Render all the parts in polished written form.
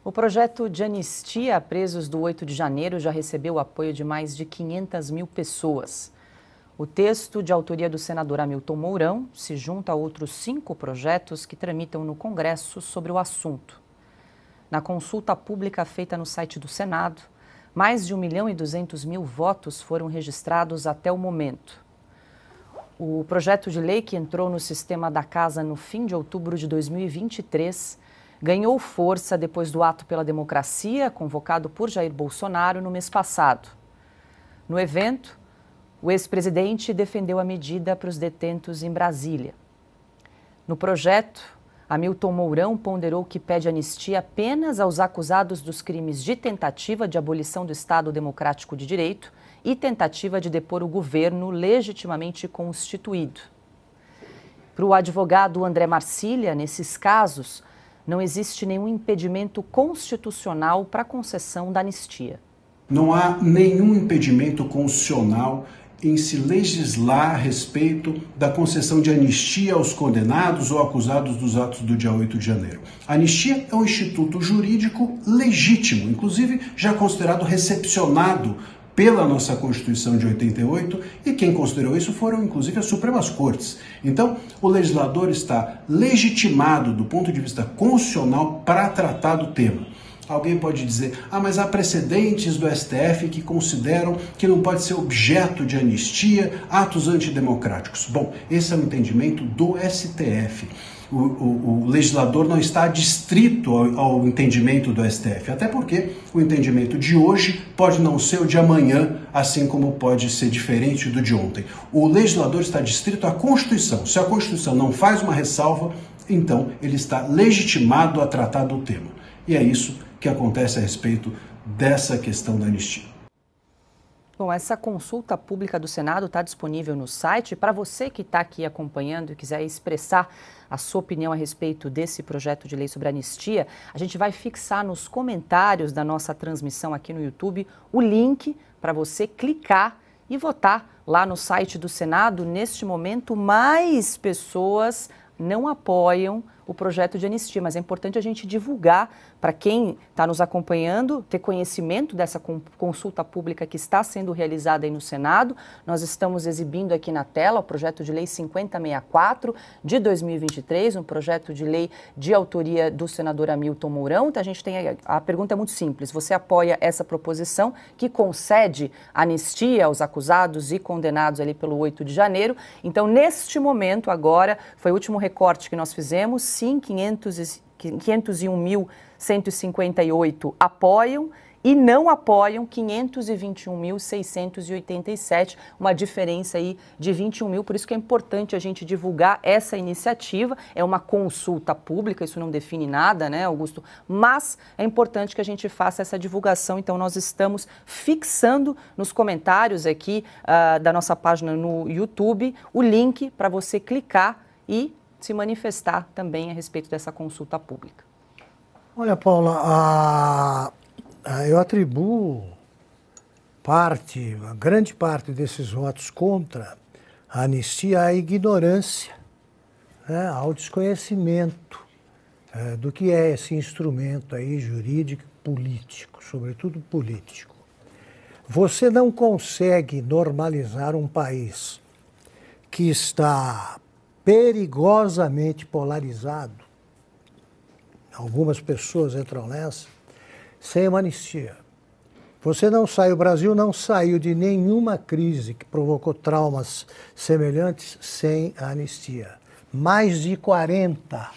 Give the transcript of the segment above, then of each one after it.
O projeto de anistia a presos do 8 de janeiro já recebeu o apoio de mais de 500 mil pessoas. O texto, de autoria do senador Hamilton Mourão, se junta a outros 5 projetos que tramitam no Congresso sobre o assunto. Na consulta pública feita no site do Senado, mais de 1.200.000 votos foram registrados até o momento. O projeto de lei, que entrou no sistema da Casa no fim de outubro de 2023, ganhou força depois do ato pela democracia, convocado por Jair Bolsonaro no mês passado. No evento, o ex-presidente defendeu a medida para os detentos em Brasília. No projeto, Hamilton Mourão ponderou que pede anistia apenas aos acusados dos crimes de tentativa de abolição do Estado Democrático de Direito e tentativa de depor o governo legitimamente constituído. Para o advogado André Marcília, nesses casos, não existe nenhum impedimento constitucional para a concessão da anistia. Não há nenhum impedimento constitucional em se legislar a respeito da concessão de anistia aos condenados ou acusados dos atos do dia 8 de janeiro. A anistia é um instituto jurídico legítimo, inclusive já considerado recepcionado pela nossa Constituição de 88, e quem considerou isso foram, inclusive, as Supremas Cortes. Então, o legislador está legitimado do ponto de vista constitucional para tratar do tema. Alguém pode dizer, mas há precedentes do STF que consideram que não pode ser objeto de anistia atos antidemocráticos. Bom, esse é o entendimento do STF. O legislador não está adstrito ao entendimento do STF, até porque o entendimento de hoje pode não ser o de amanhã, assim como pode ser diferente do de ontem. O legislador está adstrito à Constituição. Se a Constituição não faz uma ressalva, então ele está legitimado a tratar do tema. E é isso que acontece a respeito dessa questão da anistia. Bom, essa consulta pública do Senado está disponível no site. Para você que está aqui acompanhando e quiser expressar a sua opinião a respeito desse projeto de lei sobre anistia, a gente vai fixar nos comentários da nossa transmissão aqui no YouTube o link para você clicar e votar lá no site do Senado. Neste momento, mais pessoas não apoiam o projeto de anistia, mas é importante a gente divulgar para quem está nos acompanhando, ter conhecimento dessa consulta pública que está sendo realizada aí no Senado. Nós estamos exibindo aqui na tela o projeto de lei 5064 de 2023, um projeto de lei de autoria do senador Hamilton Mourão. Então, a pergunta é muito simples: você apoia essa proposição que concede anistia aos acusados e condenados ali pelo 8 de janeiro? Então, neste momento, agora, foi o último recorte que nós fizemos, sim, 501.158 apoiam e não apoiam 521.687, uma diferença aí de 21 mil. Por isso que é importante a gente divulgar essa iniciativa. É uma consulta pública, isso não define nada, né, Augusto? Mas é importante que a gente faça essa divulgação. Então, nós estamos fixando nos comentários aqui da nossa página no YouTube o link para você clicar e se manifestar também a respeito dessa consulta pública. Olha, Paula, eu atribuo a grande parte desses votos contra a anistia à ignorância, né, ao desconhecimento do que é esse instrumento aí jurídico político, sobretudo político. Você não consegue normalizar um país que está perigosamente polarizado, algumas pessoas entram nessa, sem uma anistia. O Brasil não saiu de nenhuma crise que provocou traumas semelhantes sem a anistia. Mais de 40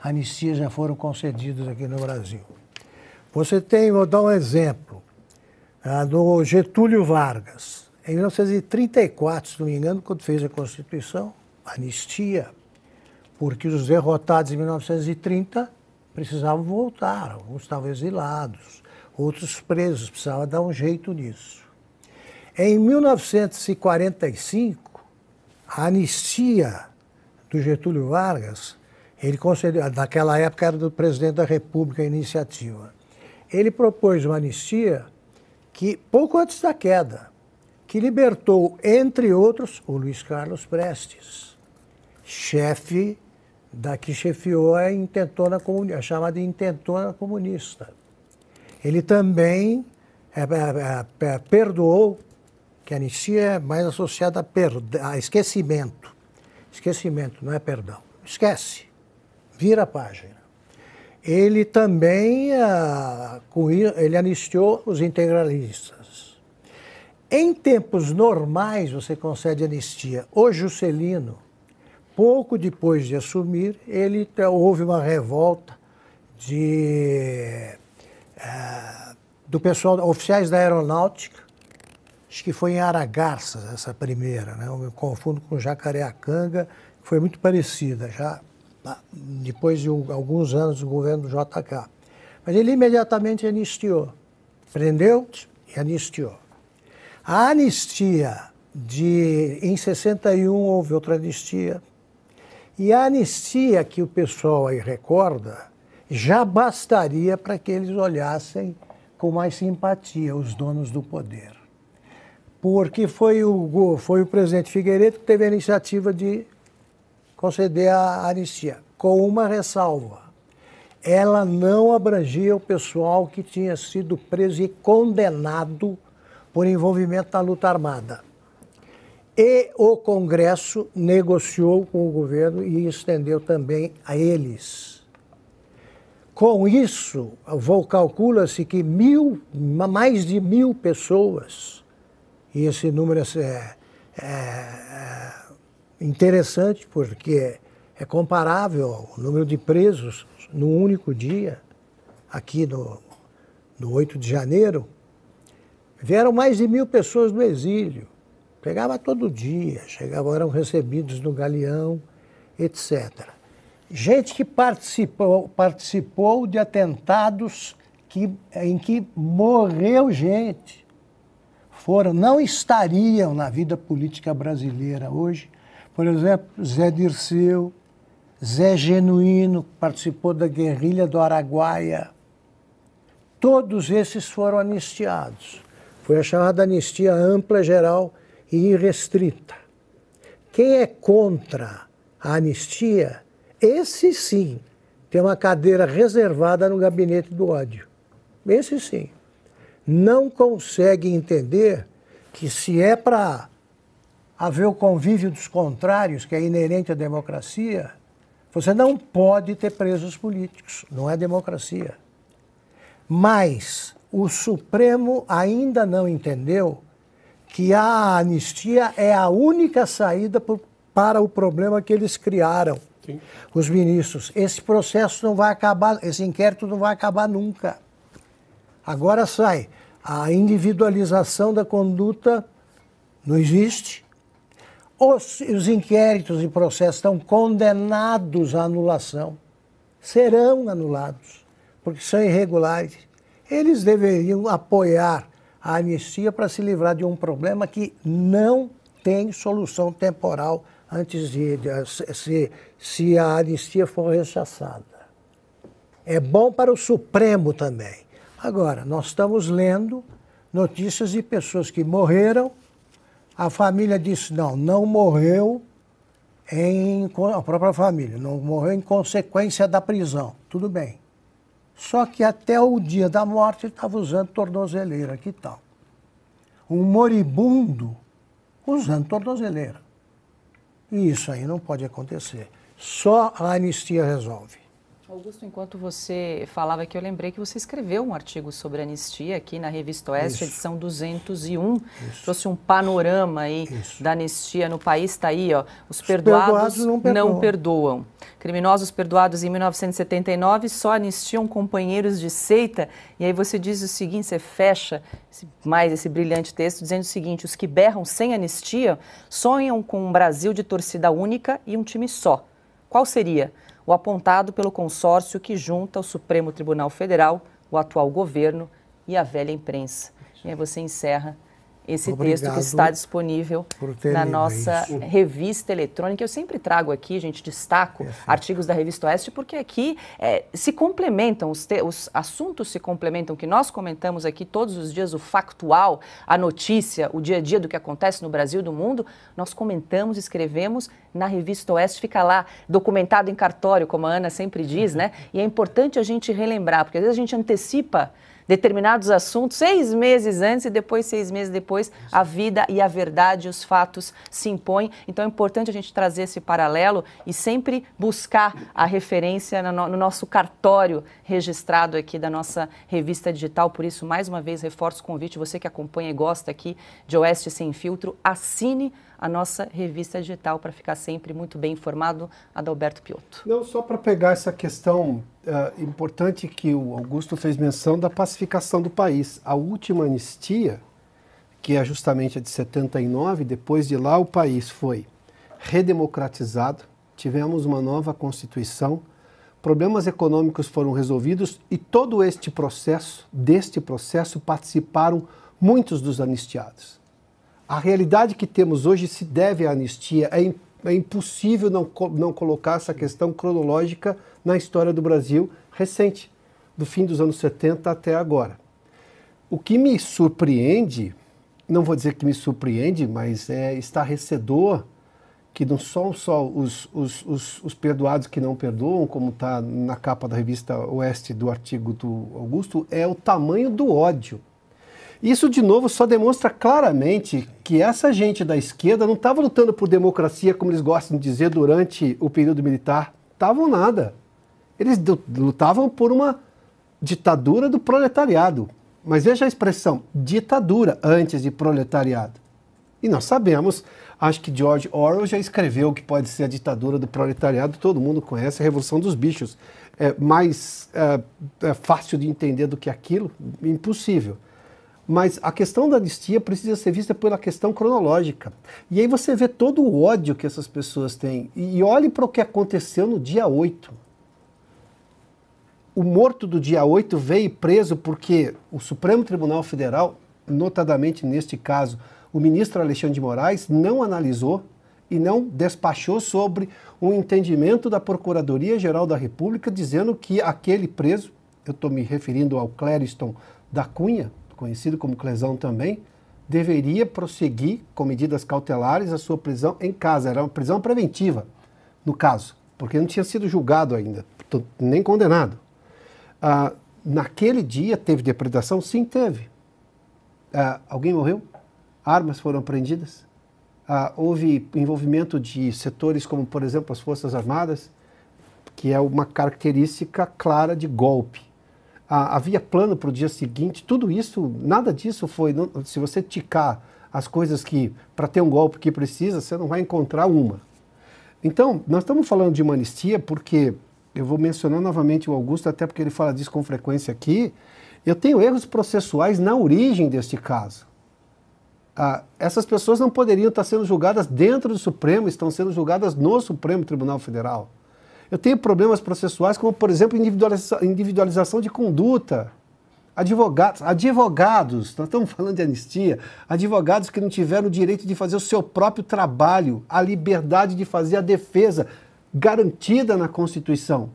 anistias já foram concedidas aqui no Brasil. Vou dar um exemplo, do Getúlio Vargas. Em 1934, se não me engano, quando fez a Constituição, anistia, porque os derrotados em 1930 precisavam voltar, alguns estavam exilados, outros presos, precisava dar um jeito nisso. Em 1945, a anistia do Getúlio Vargas, ele concedeu, naquela época era do presidente da República a iniciativa, ele propôs uma anistia que, pouco antes da queda, que libertou, entre outros, o Luiz Carlos Prestes, chefe que chefiou a chamada intentona comunista. ele também perdoou, que a anistia é mais associada a esquecimento. Esquecimento, não é perdão. Esquece, vira a página. Ele também ele anistiou os integralistas. Em tempos normais, você concede anistia. O Juscelino, pouco depois de assumir, houve uma revolta do pessoal, oficiais da aeronáutica, acho que foi em Aragarças essa primeira, né? Eu me confundo com Jacareacanga, que foi muito parecida, já depois de alguns anos do governo do JK. Mas ele imediatamente anistiou, prendeu e anistiou. A anistia em 61 houve outra anistia, e a anistia que o pessoal aí recorda já bastaria para que eles olhassem com mais simpatia os donos do poder. Porque foi o presidente Figueiredo que teve a iniciativa de conceder a anistia, com uma ressalva. Ela não abrangia o pessoal que tinha sido preso e condenado por envolvimento na luta armada. E o Congresso negociou com o governo e estendeu também a eles. Com isso, calcula-se que mais de 1.000 pessoas, e esse número é interessante porque é comparável ao número de presos num único dia, aqui no 8 de janeiro, vieram mais de 1.000 pessoas do exílio. Pegava todo dia, eram recebidos no galeão, etc. Gente que participou de atentados em que morreu gente. Não estariam na vida política brasileira hoje. Por exemplo, Zé Dirceu, Zé Genuíno, que participou da guerrilha do Araguaia. Todos esses foram anistiados. Foi a chamada anistia ampla, geral e irrestrita. Quem é contra a anistia, esse sim tem uma cadeira reservada no gabinete do ódio. Esse sim. Não consegue entender que se é para haver o convívio dos contrários, que é inerente à democracia, você não pode ter presos políticos. Não é democracia. Mas o Supremo ainda não entendeu que a anistia é a única saída para o problema que eles criaram, sim, os ministros. Esse processo não vai acabar, esse inquérito não vai acabar nunca. Agora sai, a individualização da conduta não existe. Os inquéritos e processos estão condenados à anulação. Serão anulados, porque são irregulares. Eles deveriam apoiar a anistia para se livrar de um problema que não tem solução temporal antes se a anistia for rechaçada. É bom para o Supremo também. Agora, nós estamos lendo notícias de pessoas que morreram, a família disse, não morreu a própria família, não morreu em consequência da prisão. Tudo bem. Só que até o dia da morte ele estava usando tornozeleira, que tal? Um moribundo usando tornozeleira. E isso aí não pode acontecer. Só a anistia resolve. Augusto, enquanto você falava aqui, eu lembrei que você escreveu um artigo sobre anistia aqui na Revista Oeste, isso, edição 201. Isso. Trouxe um panorama aí, isso, da anistia no país. Está aí, ó. Os perdoados não perdoam. Criminosos perdoados em 1979 só anistiam companheiros de seita. E aí você diz o seguinte, você fecha esse brilhante texto dizendo o seguinte: os que berram sem anistia sonham com um Brasil de torcida única e um time só. Qual seria? O apontado pelo consórcio que junta o Supremo Tribunal Federal, o atual governo e a velha imprensa. E aí você encerra esse texto que está disponível na nossa revista eletrônica. Eu sempre trago aqui, gente, destaco artigos da Revista Oeste, porque aqui se complementam, os assuntos se complementam, que nós comentamos aqui todos os dias, o factual, a notícia, o dia a dia do que acontece no Brasil e do mundo, nós comentamos, escrevemos na Revista Oeste, fica lá documentado em cartório, como a Ana sempre diz, né? E é importante a gente relembrar, porque às vezes a gente antecipa determinados assuntos 6 meses antes e depois 6 meses depois a vida e a verdade, os fatos se impõem. Então é importante a gente trazer esse paralelo e sempre buscar a referência no nosso cartório registrado aqui da nossa revista digital. Por isso, mais uma vez, reforço o convite, você que acompanha e gosta aqui de Oeste Sem Filtro, assine a nossa revista digital para ficar sempre muito bem informado. Adalberto Piotto. Não, só para pegar essa questão importante que o Augusto fez menção da pacificação do país. A última anistia, que é justamente a de 79, depois de lá o país foi redemocratizado, tivemos uma nova Constituição, problemas econômicos foram resolvidos e todo deste processo participaram muitos dos anistiados. A realidade que temos hoje se deve à anistia. É impossível não colocar essa questão cronológica na história do Brasil recente, do fim dos anos 70 até agora. O que me surpreende, não vou dizer que me surpreende, mas é estarrecedor que não são só os perdoados que não perdoam, como está na capa da revista Oeste do artigo do Augusto, é o tamanho do ódio. Isso, de novo, só demonstra claramente que essa gente da esquerda não estava lutando por democracia, como eles gostam de dizer, durante o período militar. Estavam nada. Eles lutavam por uma ditadura do proletariado. Mas veja a expressão, ditadura antes de proletariado. E nós sabemos, acho que George Orwell já escreveu o que pode ser a ditadura do proletariado, todo mundo conhece, a Revolução dos Bichos. É mais fácil de entender do que aquilo? Impossível. Mas a questão da anistia precisa ser vista pela questão cronológica. E aí você vê todo o ódio que essas pessoas têm. E olhe para o que aconteceu no dia 8. O morto do dia 8 veio preso porque o Supremo Tribunal Federal, notadamente neste caso, o ministro Alexandre de Moraes, não analisou e não despachou sobre um entendimento da Procuradoria-Geral da República dizendo que aquele preso, eu estou me referindo ao Clériston da Cunha, conhecido como Clesão também, deveria prosseguir com medidas cautelares a sua prisão em casa. Era uma prisão preventiva, no caso, porque não tinha sido julgado ainda, nem condenado. Naquele dia teve depredação? Sim, teve. Alguém morreu? Armas foram apreendidas? Houve envolvimento de setores como, por exemplo, as Forças Armadas, que é uma característica clara de golpe. Havia plano para o dia seguinte, tudo isso, nada disso foi. Se você ticar as coisas que, para ter um golpe que precisa, você não vai encontrar uma. Então, nós estamos falando de uma anistia porque, eu vou mencionar novamente o Augusto, até porque ele fala disso com frequência aqui, eu tenho erros processuais na origem deste caso. Essas pessoas não poderiam estar sendo julgadas dentro do Supremo, estão sendo julgadas no Supremo Tribunal Federal. Eu tenho problemas processuais como, por exemplo, individualização de conduta. Advogados, nós estamos falando de anistia, advogados que não tiveram o direito de fazer o seu próprio trabalho, a liberdade de fazer a defesa garantida na Constituição.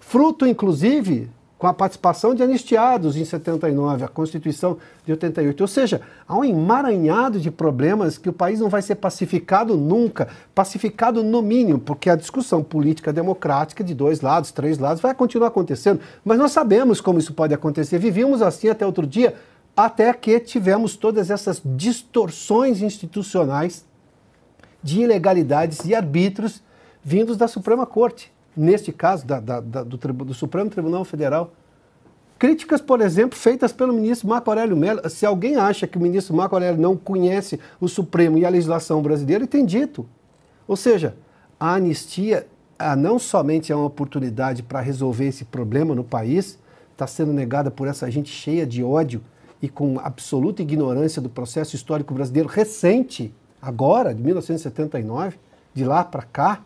Fruto, inclusive, com a participação de anistiados em 79, a Constituição de 88. Ou seja, há um emaranhado de problemas que o país não vai ser pacificado nunca, pacificado no mínimo, porque a discussão política democrática de 2 lados, 3 lados, vai continuar acontecendo. Mas nós sabemos como isso pode acontecer. Vivíamos assim até outro dia, até que tivemos todas essas distorções institucionais de ilegalidades e arbítrios vindos da Suprema Corte. Neste caso, do Supremo Tribunal Federal. Críticas, por exemplo, feitas pelo ministro Marco Aurélio Mello. Se alguém acha que o ministro Marco Aurélio não conhece o Supremo e a legislação brasileira, ele tem dito. Ou seja, a anistia não somente é uma oportunidade para resolver esse problema no país, está sendo negada por essa gente cheia de ódio e com absoluta ignorância do processo histórico brasileiro recente, agora, de 1979, de lá para cá,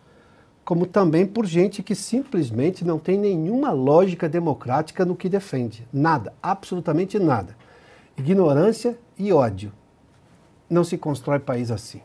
como também por gente que simplesmente não tem nenhuma lógica democrática no que defende. Nada, absolutamente nada. Ignorância e ódio. Não se constrói país assim.